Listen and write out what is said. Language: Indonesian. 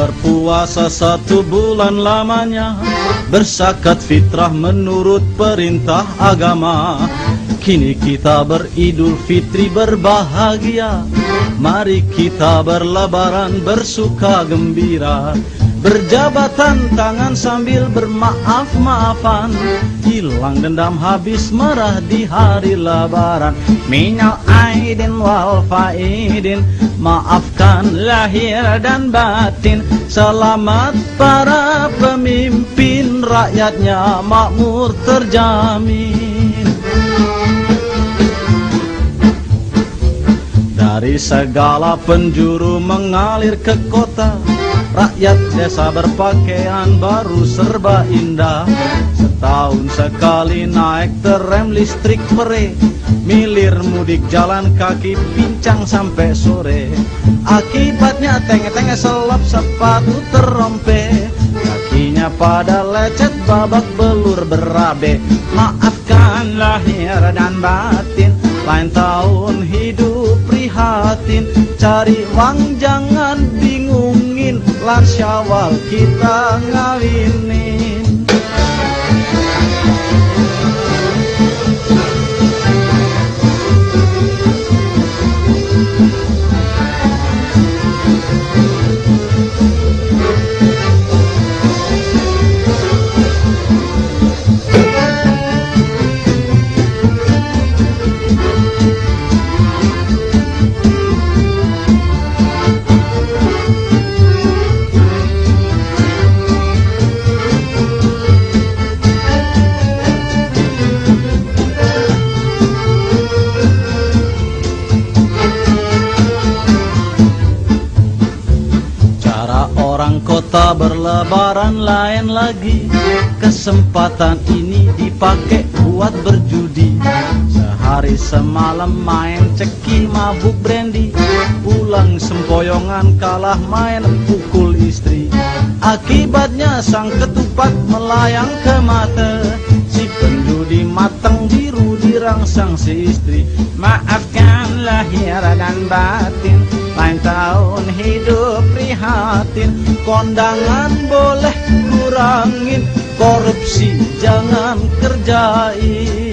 berpuasa 1 bulan lamanya, berzakat fitrah menurut perintah agama. Kini kita beridul fitri berbahagia, mari kita berlebaran bersuka gembira. Berjabatan tangan sambil bermaaf-maafan, hilang dendam habis marah di hari lebaran. Minal aidin wal faidin, maafkan lahir dan batin. Selamat para pemimpin, rakyatnya makmur terjamin. Dari segala penjuru mengalir ke kota, rakyat desa berpakaian baru serba indah. Setahun sekali naik terem listrik mere, milir mudik jalan kaki pincang sampai sore. Akibatnya tenge-tenge selap sepatu terompe, kakinya pada lecet babak belur berabe. Maafkan lahir dan batin, lain tahun hidup prihatin. Cari uang jangan bingungin, lan Syawal kita ngawinin. Orang kota berlebaran lain lagi, kesempatan ini dipakai buat berjudi. Sehari semalam main ceki mabuk brandy, pulang sempoyongan kalah main pukul istri. Akibatnya sang ketupat melayang ke mata, si penjudi matang biru dirangsang si istri. Maafkan lahir dan batin, lain tahun hidup prihatin. Kondangan boleh kurangin, korupsi jangan kerjain.